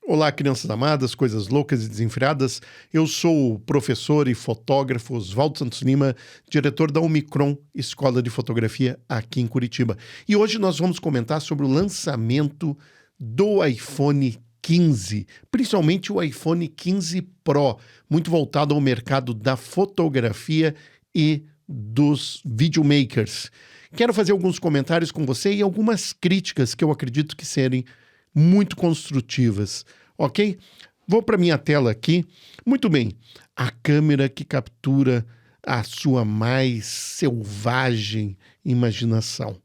Olá, crianças amadas, coisas loucas e desenfreadas. Eu sou o professor e fotógrafo Oswaldo Santos Lima, diretor da Omicron Escola de Fotografia aqui em Curitiba. E hoje nós vamos comentar sobre o lançamento do iPhone 15, principalmente o iPhone 15 Pro, muito voltado ao mercado da fotografia e dos videomakers. Quero fazer alguns comentários com você e algumas críticas que eu acredito que serem muito construtivas, ok? Vou para minha tela aqui. Muito bem, a câmera que captura a sua mais selvagem imaginação,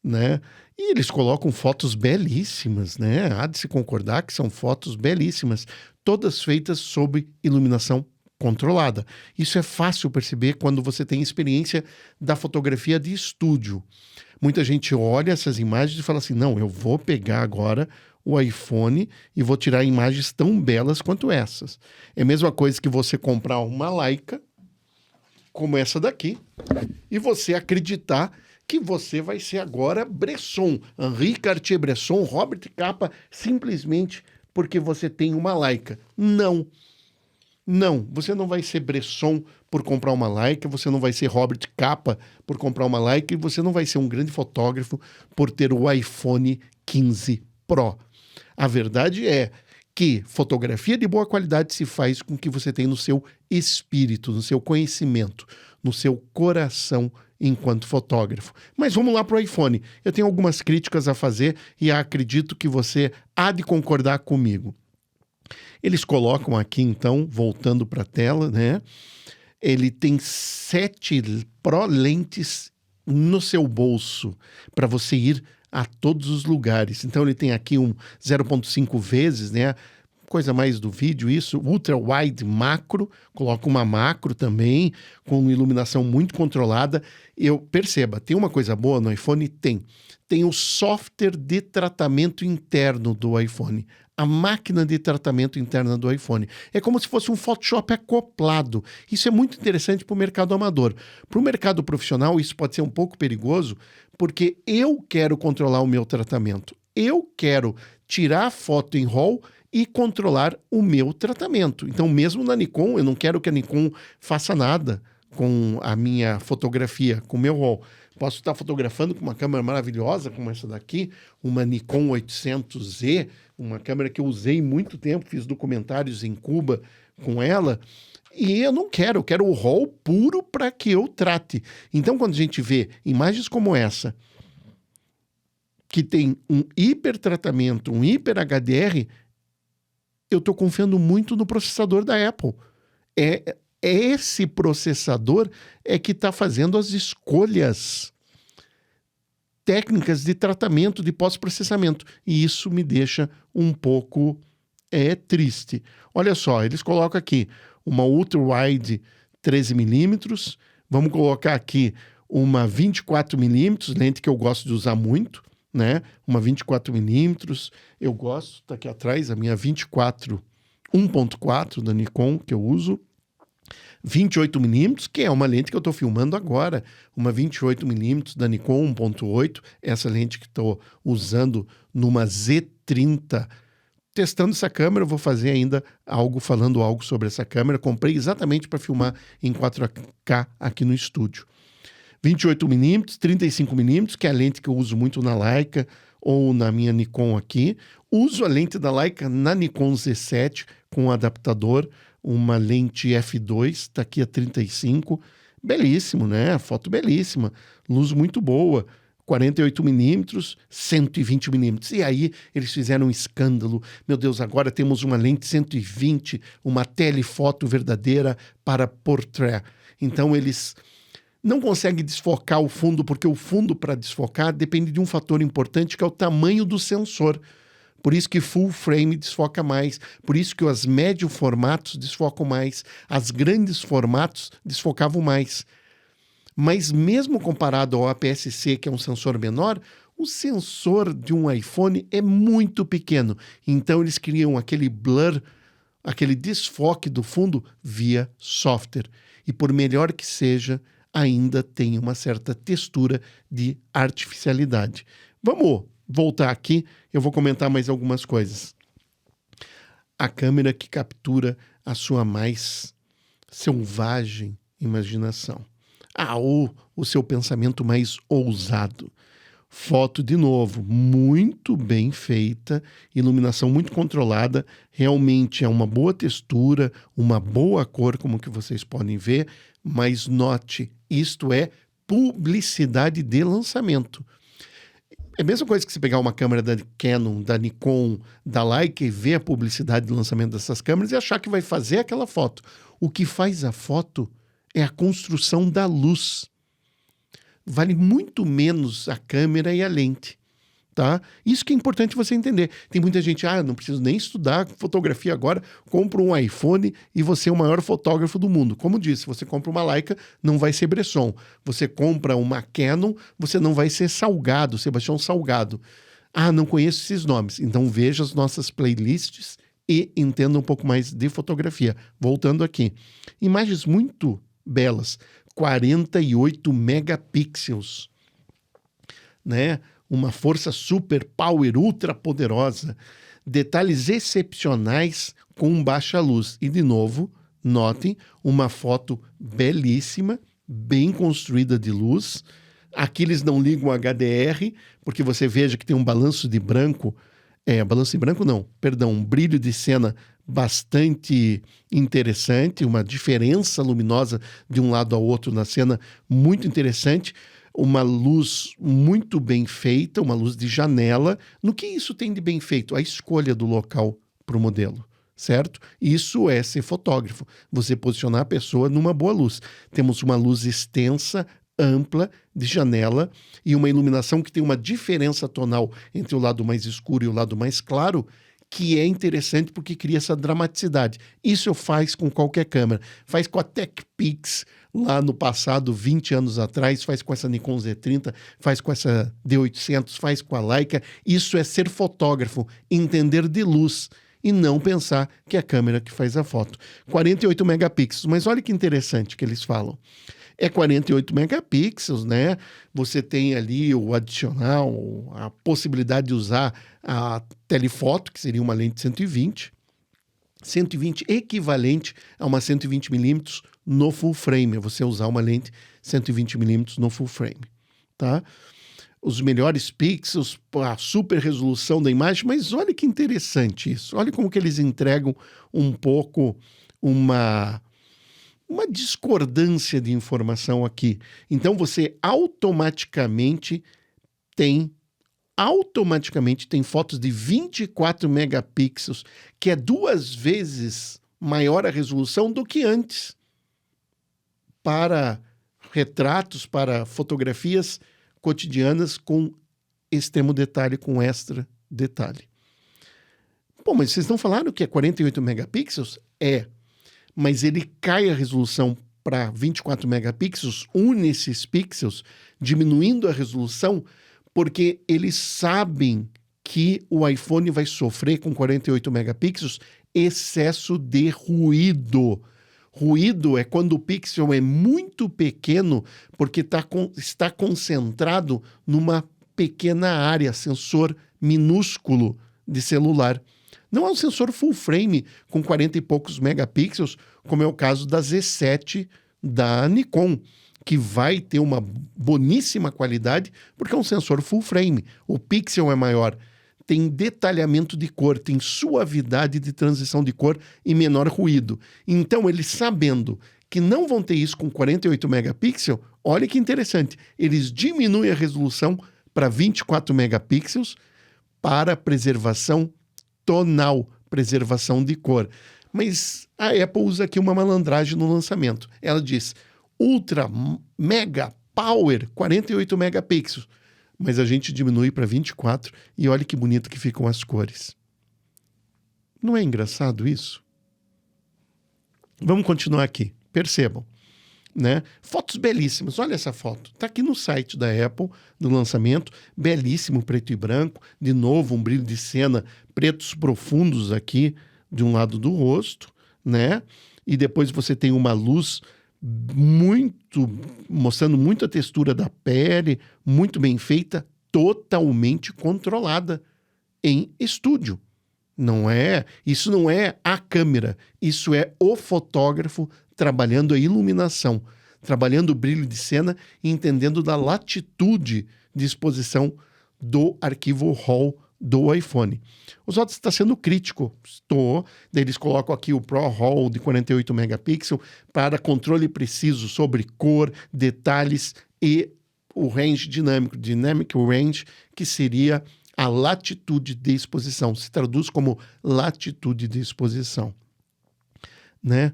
né? E eles colocam fotos belíssimas, né? Há de se concordar que são fotos belíssimas, todas feitas sob iluminação controlada. Isso é fácil perceber quando você tem experiência da fotografia de estúdio. Muita gente olha essas imagens e fala assim, não, eu vou pegar agora o iPhone e vou tirar imagens tão belas quanto essas. É a mesma coisa que você comprar uma Leica, como essa daqui, e você acreditar que você vai ser agora Bresson, Henri Cartier-Bresson, Robert Capa, simplesmente porque você tem uma Leica. Não. Não, você não vai ser Bresson por comprar uma Leica, você não vai ser Robert Capa por comprar uma Leica e você não vai ser um grande fotógrafo por ter o iPhone 15 Pro. A verdade é que fotografia de boa qualidade se faz com o que você tem no seu espírito, no seu conhecimento, no seu coração enquanto fotógrafo. Mas vamos lá para o iPhone. Eu tenho algumas críticas a fazer e acredito que você há de concordar comigo. Eles colocam aqui, então, voltando para a tela, né? Ele tem 7 Pro lentes no seu bolso para você ir a todos os lugares. Então, ele tem aqui um 0.5 vezes, né? Coisa mais do vídeo, isso. Ultra Wide Macro, coloca uma macro também, com iluminação muito controlada. Perceba, tem uma coisa boa no iPhone? Tem o software de tratamento interno do iPhone. A máquina de tratamento interna do iPhone. É como se fosse um Photoshop acoplado. Isso é muito interessante para o mercado amador. Para o mercado profissional, isso pode ser um pouco perigoso, porque eu quero controlar o meu tratamento. Eu quero tirar a foto em RAW e controlar o meu tratamento. Então, mesmo na Nikon, eu não quero que a Nikon faça nada com a minha fotografia, com o meu RAW. Posso estar fotografando com uma câmera maravilhosa como essa daqui, uma Nikon 800Z, uma câmera que eu usei muito tempo, fiz documentários em Cuba com ela, e eu não quero, eu quero o RAW puro para que eu trate. Então, quando a gente vê imagens como essa, que tem um hipertratamento, um hiper HDR, eu estou confiando muito no processador da Apple. Esse processador é que está fazendo as escolhas técnicas de tratamento, de pós-processamento. E isso me deixa um pouco triste. Olha só, eles colocam aqui uma ultra-wide 13mm, vamos colocar aqui uma 24mm, lente que eu gosto de usar muito, né? Uma 24mm, eu gosto, tá aqui atrás, a minha 24 1.4 da Nikon que eu uso. 28mm, que é uma lente que eu estou filmando agora, uma 28mm da Nikon 1.8, essa lente que estou usando numa Z30. Testando essa câmera, eu vou fazer ainda falando algo sobre essa câmera. Comprei exatamente para filmar em 4K aqui no estúdio. 28mm, 35mm, que é a lente que eu uso muito na Leica ou na minha Nikon aqui. Uso a lente da Leica na Nikon Z7 com um adaptador, uma lente f2, está aqui a 35, belíssimo, né? Foto belíssima, luz muito boa, 48mm, 120mm. E aí eles fizeram um escândalo. Meu Deus, agora temos uma lente 120, uma telefoto verdadeira para portrait. Então eles não conseguem desfocar o fundo, porque o fundo para desfocar depende de um fator importante, que é o tamanho do sensor. Por isso que full frame desfoca mais, por isso que os médio formatos desfocam mais, as grandes formatos desfocavam mais. Mas mesmo comparado ao APS-C, que é um sensor menor, o sensor de um iPhone é muito pequeno. Então eles criam aquele blur, aquele desfoque do fundo via software. E por melhor que seja, ainda tem uma certa textura de artificialidade. Vamos voltar aqui, eu vou comentar mais algumas coisas. a câmera que captura a sua mais selvagem imaginação. Ou o seu pensamento mais ousado. Foto, de novo, muito bem feita, iluminação muito controlada, realmente é uma boa textura, uma boa cor, como que vocês podem ver, mas note, isto é publicidade de lançamento. É a mesma coisa que você pegar uma câmera da Canon, da Nikon, da Leica e ver a publicidade de lançamento dessas câmeras e achar que vai fazer aquela foto. O que faz a foto é a construção da luz. Vale muito menos a câmera e a lente, tá? Isso que é importante você entender. Tem muita gente, não preciso nem estudar fotografia agora, compra um iPhone e você é o maior fotógrafo do mundo. Como disse, você compra uma Leica, não vai ser Bresson. Você compra uma Canon, você não vai ser Salgado, Sebastião Salgado. Não conheço esses nomes. Então veja as nossas playlists e entenda um pouco mais de fotografia. Voltando aqui. Imagens muito belas. 48 megapixels, né? Uma força super power, ultra poderosa, detalhes excepcionais com baixa luz. E de novo, notem, uma foto belíssima, bem construída de luz. Aqui eles não ligam HDR, porque você veja que tem um balanço de branco, um brilho de cena bastante interessante, uma diferença luminosa de um lado ao outro na cena muito interessante, uma luz muito bem feita, uma luz de janela. No que isso tem de bem feito? A escolha do local para o modelo, certo? Isso é ser fotógrafo, você posicionar a pessoa numa boa luz. Temos uma luz extensa, ampla, de janela e uma iluminação que tem uma diferença tonal entre o lado mais escuro e o lado mais claro, que é interessante porque cria essa dramaticidade. Isso eu faço com qualquer câmera. Faz com a TechPix lá no passado, 20 anos atrás, faz com essa Nikon Z30, faz com essa D800, faz com a Leica. Isso é ser fotógrafo, entender de luz e não pensar que é a câmera que faz a foto. 48 megapixels, mas olha que interessante que eles falam. É 48 megapixels, né? Você tem ali o adicional, a possibilidade de usar a telefoto, que seria uma lente 120. 120 equivalente a uma 120mm no full frame. É você usar uma lente 120mm no full frame, tá? Os melhores pixels, a super resolução da imagem, mas olha que interessante isso. Olha como que eles entregam um pouco uma discordância de informação aqui. Então você automaticamente tem fotos de 24 megapixels, que é 2 vezes maior a resolução do que antes, para retratos, para fotografias cotidianas com extremo detalhe, com extra detalhe. Bom, mas vocês não falaram que é 48 megapixels? É. Mas ele cai a resolução para 24 megapixels, une esses pixels, diminuindo a resolução, porque eles sabem que o iPhone vai sofrer com 48 megapixels excesso de ruído. Ruído é quando o pixel é muito pequeno, porque está concentrado numa pequena área, sensor minúsculo de celular. Não é um sensor full frame com 40 e poucos megapixels, como é o caso da Z7 da Nikon, que vai ter uma boníssima qualidade, porque é um sensor full frame. O pixel é maior, tem detalhamento de cor, tem suavidade de transição de cor e menor ruído. Então, eles sabendo que não vão ter isso com 48 megapixels, olha que interessante, eles diminuem a resolução para 24 megapixels para preservação tonal, preservação de cor. Mas a Apple usa aqui uma malandragem no lançamento. Ela diz ultra mega power 48 megapixels, mas a gente diminui para 24 e olha que bonito que ficam as cores. Não é engraçado isso? Vamos continuar aqui. Percebam, né? Fotos belíssimas. Olha essa foto. Está aqui no site da Apple, do lançamento. Belíssimo, preto e branco. De novo, um brilho de cena, pretos profundos aqui de um lado do rosto, né? E depois você tem uma luz mostrando muito a textura da pele, muito bem feita, totalmente controlada em estúdio, Isso não é a câmera, isso é o fotógrafo trabalhando a iluminação, trabalhando o brilho de cena e entendendo da latitude de exposição do arquivo RAW do iPhone. Os outros estão sendo crítico, daí eles colocam aqui o Pro RAW de 48 megapixels para controle preciso sobre cor, detalhes e o range dinâmico, dynamic range, que seria a latitude de exposição, se traduz como latitude de exposição, né?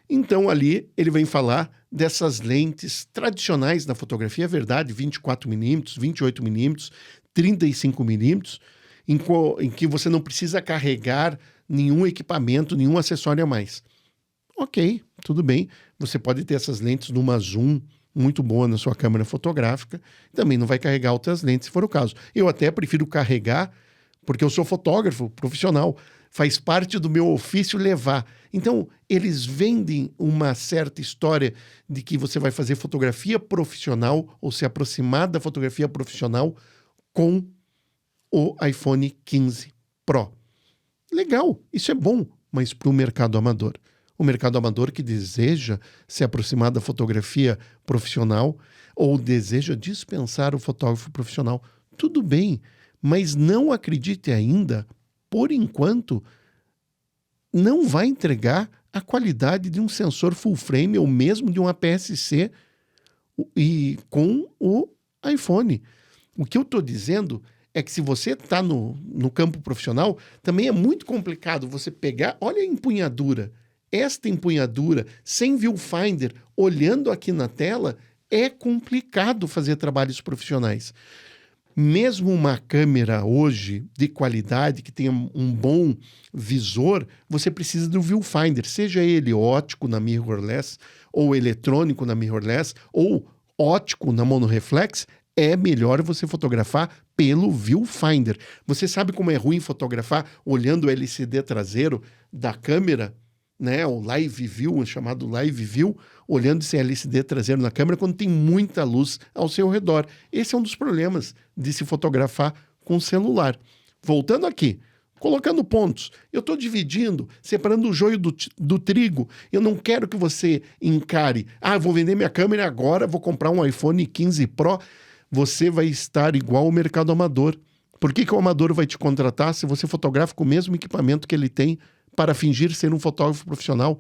Então ali ele vem falar dessas lentes tradicionais da fotografia, é verdade, 24mm, 28mm, 35mm, em que você não precisa carregar nenhum equipamento, nenhum acessório a mais. Ok, tudo bem, você pode ter essas lentes numa zoom muito boa na sua câmera fotográfica, também não vai carregar outras lentes se for o caso. Eu até prefiro carregar, porque eu sou fotógrafo profissional, faz parte do meu ofício levar. Então, eles vendem uma certa história de que você vai fazer fotografia profissional ou se aproximar da fotografia profissional com o iPhone 15 Pro. Legal, isso é bom, mas para o mercado amador. O mercado amador que deseja se aproximar da fotografia profissional ou deseja dispensar o fotógrafo profissional, tudo bem, mas não acredite ainda, por enquanto, não vai entregar a qualidade de um sensor full frame ou mesmo de um APS-C e com o iPhone. O que eu estou dizendo é que se você está no campo profissional, também é muito complicado você pegar, olha a empunhadura. Esta empunhadura, sem viewfinder, olhando aqui na tela, é complicado fazer trabalhos profissionais. Mesmo uma câmera hoje de qualidade, que tenha um bom visor, você precisa do viewfinder, seja ele óptico na mirrorless, ou eletrônico na mirrorless, ou óptico na monoreflex, é melhor você fotografar pelo viewfinder. Você sabe como é ruim fotografar olhando o LCD traseiro da câmera? Né, o live view, o chamado live view, olhando esse LCD traseiro na câmera quando tem muita luz ao seu redor. Esse é um dos problemas de se fotografar com celular. Voltando aqui, colocando pontos, eu estou dividindo, separando o joio do trigo. Eu não quero que você encare, vou vender minha câmera agora, vou comprar um iPhone 15 Pro. Você vai estar igual ao mercado amador. Por que o amador vai te contratar se você fotografa com o mesmo equipamento que ele tem para fingir ser um fotógrafo profissional?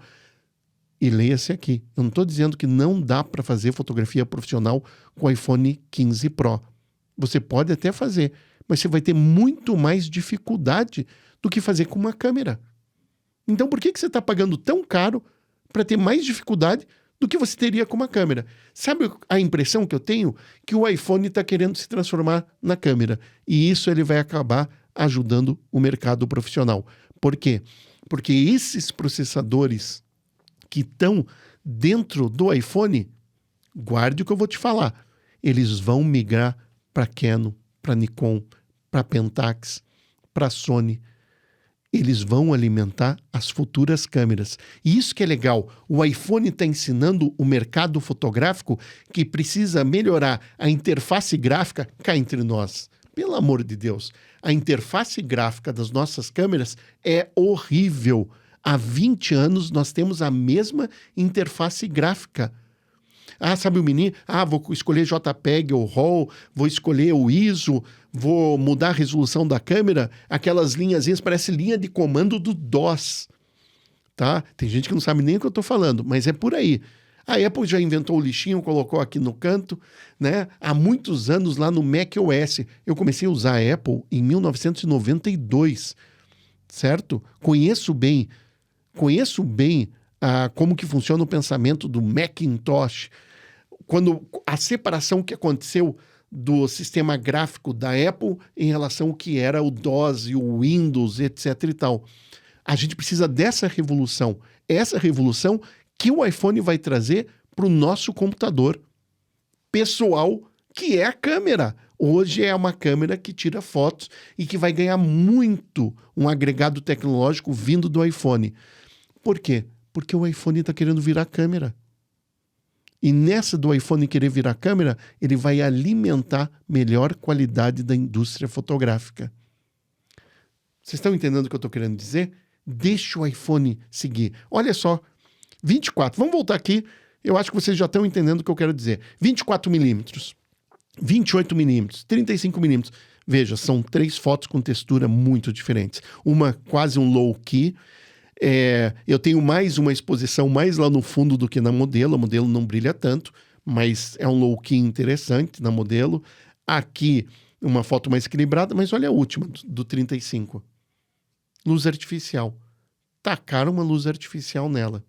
E leia-se aqui, eu não estou dizendo que não dá para fazer fotografia profissional com o iPhone 15 Pro. Você pode até fazer, mas você vai ter muito mais dificuldade do que fazer com uma câmera. Então por que você está pagando tão caro para ter mais dificuldade do que você teria com uma câmera? Sabe a impressão que eu tenho? Que o iPhone está querendo se transformar na câmera. E isso ele vai acabar ajudando o mercado profissional. Por quê? Porque esses processadores que estão dentro do iPhone, guarde o que eu vou te falar, eles vão migrar para Canon, para Nikon, para Pentax, para Sony. Eles vão alimentar as futuras câmeras. E isso que é legal, o iPhone está ensinando o mercado fotográfico que precisa melhorar a interface gráfica cá entre nós. Pelo amor de Deus, a interface gráfica das nossas câmeras é horrível. Há 20 anos nós temos a mesma interface gráfica. Sabe o menino? Vou escolher JPEG ou RAW, vou escolher o ISO, vou mudar a resolução da câmera. Aquelas linhazinhas parecem linha de comando do DOS. Tá? Tem gente que não sabe nem o que eu estou falando, mas é por aí. A Apple já inventou o lixinho, colocou aqui no canto, né? Há muitos anos lá no macOS. Eu comecei a usar a Apple em 1992, certo? Conheço bem como que funciona o pensamento do Macintosh. Quando a separação que aconteceu do sistema gráfico da Apple em relação ao que era o DOS e o Windows, etc e tal. A gente precisa dessa revolução. Essa revolução que o iPhone vai trazer para o nosso computador pessoal, que é a câmera. Hoje é uma câmera que tira fotos e que vai ganhar muito um agregado tecnológico vindo do iPhone. Por quê? Porque o iPhone está querendo virar câmera. E nessa do iPhone querer virar câmera, ele vai alimentar melhor qualidade da indústria fotográfica. Vocês estão entendendo o que eu estou querendo dizer? Deixa o iPhone seguir. Olha só, 24. Vamos voltar aqui. Eu acho que vocês já estão entendendo o que eu quero dizer. 24 milímetros, 28 milímetros, 35 milímetros. Veja, são 3 fotos com textura muito diferentes. Uma quase um low-key. Eu tenho mais uma exposição mais lá no fundo do que na modelo. A modelo não brilha tanto, mas é um low-key interessante na modelo. Aqui, uma foto mais equilibrada, mas olha a última, do 35. Luz artificial. Tacaram uma luz artificial nela.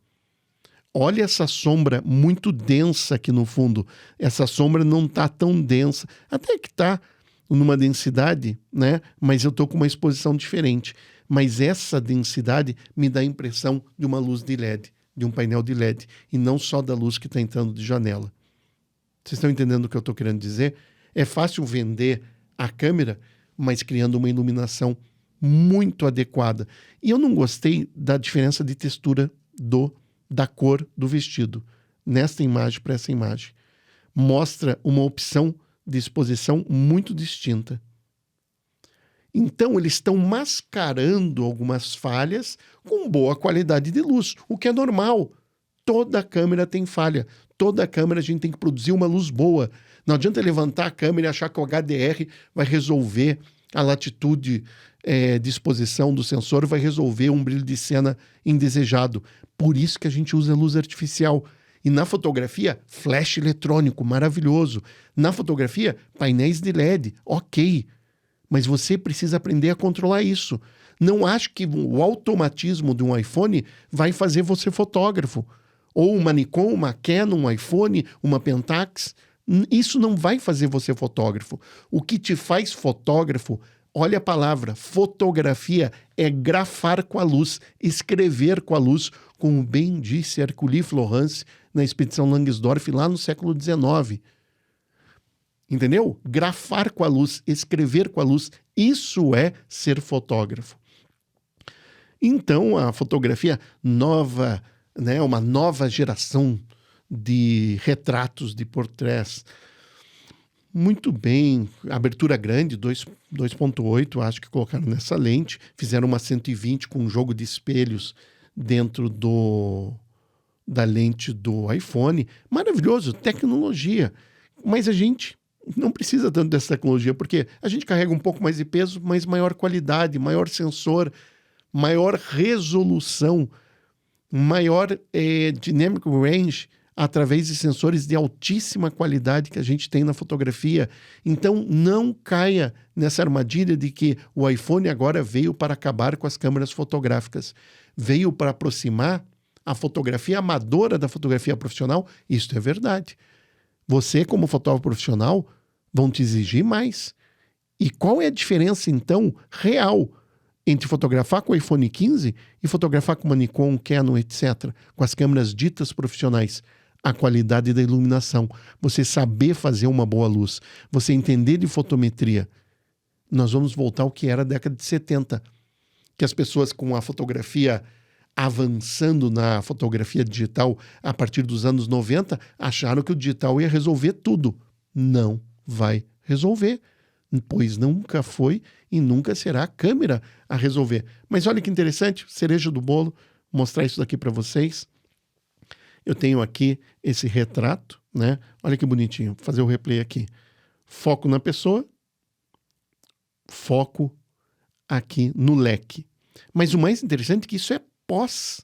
Olha essa sombra muito densa aqui no fundo. Essa sombra não está tão densa. Até que está numa densidade, né? Mas eu estou com uma exposição diferente. Mas essa densidade me dá a impressão de uma luz de LED, de um painel de LED, e não só da luz que está entrando de janela. Vocês estão entendendo o que eu estou querendo dizer? É fácil vender a câmera, mas criando uma iluminação muito adequada. E eu não gostei da diferença de textura da cor do vestido, nesta imagem para essa imagem. Mostra uma opção de exposição muito distinta. Então, eles estão mascarando algumas falhas com boa qualidade de luz, o que é normal. Toda câmera tem falha. Toda câmera a gente tem que produzir uma luz boa. Não adianta levantar a câmera e achar que o HDR vai resolver a latitude de exposição do sensor, vai resolver um brilho de cena indesejado. Por isso que a gente usa luz artificial. E na fotografia, flash eletrônico, maravilhoso. Na fotografia, painéis de LED, ok. Mas você precisa aprender a controlar isso. Não acho que o automatismo de um iPhone vai fazer você fotógrafo. Ou uma Nikon, uma Canon, um iPhone, uma Pentax. Isso não vai fazer você fotógrafo. O que te faz fotógrafo, olha a palavra, fotografia, é grafar com a luz, escrever com a luz, como bem disse Hercule Florence na expedição Langsdorff lá no século XIX. Entendeu? Grafar com a luz, escrever com a luz, isso é ser fotógrafo. Então, a fotografia nova, né, uma nova geração de retratos, de portrés. Muito bem, abertura grande, 2.8, acho que colocaram nessa lente, fizeram uma 120 com um jogo de espelhos dentro da lente do iPhone. Maravilhoso, tecnologia. Mas a gente não precisa tanto dessa tecnologia, porque a gente carrega um pouco mais de peso, mas maior qualidade, maior sensor, maior resolução, maior dynamic range, através de sensores de altíssima qualidade que a gente tem na fotografia. Então, não caia nessa armadilha de que o iPhone agora veio para acabar com as câmeras fotográficas. Veio para aproximar a fotografia amadora da fotografia profissional. Isso é verdade. Você, como fotógrafo profissional, vão te exigir mais. E qual é a diferença, então, real entre fotografar com o iPhone 15 e fotografar com uma Nikon, Canon, etc., com as câmeras ditas profissionais? A qualidade da iluminação, você saber fazer uma boa luz, você entender de fotometria. Nós vamos voltar ao que era a década de 70, que as pessoas com a fotografia avançando na fotografia digital a partir dos anos 90 acharam que o digital ia resolver tudo. Não vai resolver, pois nunca foi e nunca será a câmera a resolver. Mas olha que interessante, cereja do bolo, vou mostrar isso daqui para vocês. Eu tenho aqui esse retrato, né? Olha que bonitinho. Vou fazer o replay aqui. Foco na pessoa. Foco aqui no leque. Mas o mais interessante é que isso é pós.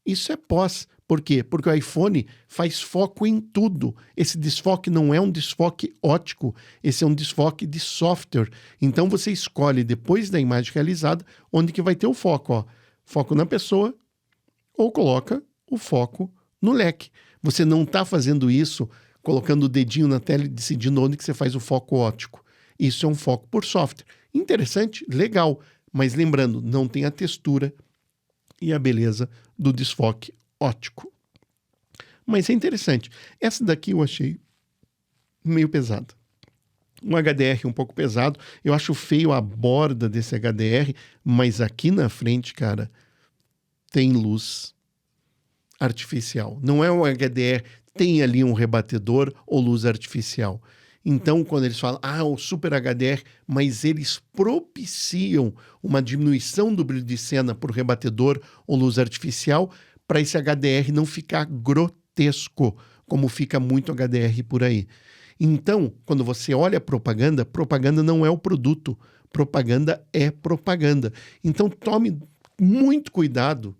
Isso é pós. Por quê? Porque o iPhone faz foco em tudo. Esse desfoque não é um desfoque óptico. Esse é um desfoque de software. Então você escolhe, depois da imagem realizada, onde que vai ter o foco. Ó. Foco na pessoa ou coloca o foco no leque. Você não está fazendo isso colocando o dedinho na tela e decidindo onde que você faz o foco óptico. Isso é um foco por software. Interessante, legal, mas lembrando, não tem a textura e a beleza do desfoque óptico. Mas é interessante. Essa daqui eu achei meio pesada. Um HDR um pouco pesado. Eu acho feio a borda desse HDR, mas aqui na frente, cara, tem luz artificial. Não é um HDR, tem ali um rebatedor ou luz artificial. Então, quando eles falam, o Super HDR, mas eles propiciam uma diminuição do brilho de cena por rebatedor ou luz artificial para esse HDR não ficar grotesco, como fica muito HDR por aí. Então, quando você olha a propaganda, propaganda não é o produto, propaganda é propaganda. Então, tome muito cuidado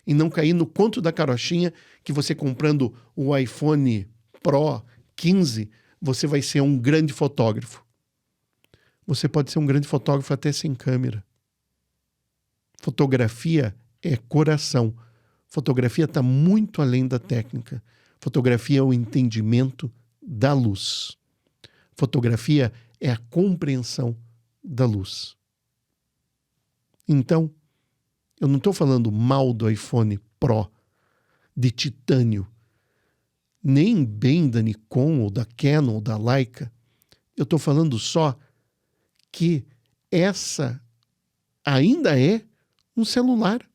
em não cair no conto da carochinha que você comprando o iPhone Pro 15, você vai ser um grande fotógrafo. Você pode ser um grande fotógrafo até sem câmera. Fotografia é coração. Fotografia está muito além da técnica. Fotografia é o entendimento da luz. Fotografia é a compreensão da luz. Então, eu não estou falando mal do iPhone Pro de titânio, nem bem da Nikon, ou da Canon, ou da Leica. Eu estou falando só que essa ainda é um celular.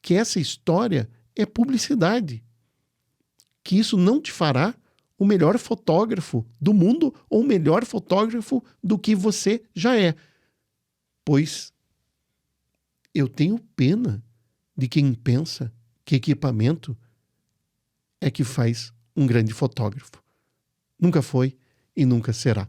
Que essa história é publicidade. Que isso não te fará o melhor fotógrafo do mundo ou o melhor fotógrafo do que você já é. Pois eu tenho pena de quem pensa que equipamento é que faz um grande fotógrafo. Nunca foi e nunca será.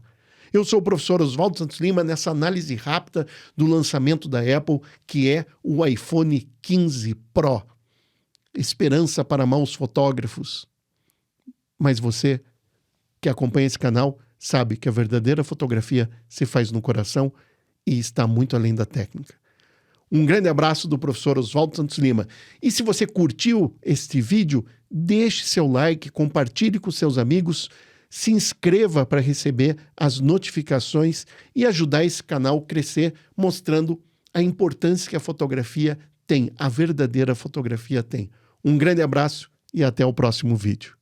Eu sou o professor Oswaldo Santos Lima nessa análise rápida do lançamento da Apple, que é o iPhone 15 Pro. Esperança para maus fotógrafos. Mas você que acompanha esse canal sabe que a verdadeira fotografia se faz no coração e está muito além da técnica. Um grande abraço do professor Oswaldo Santos Lima. E se você curtiu este vídeo, deixe seu like, compartilhe com seus amigos, se inscreva para receber as notificações e ajudar esse canal a crescer, mostrando a importância que a fotografia tem, a verdadeira fotografia tem. Um grande abraço e até o próximo vídeo.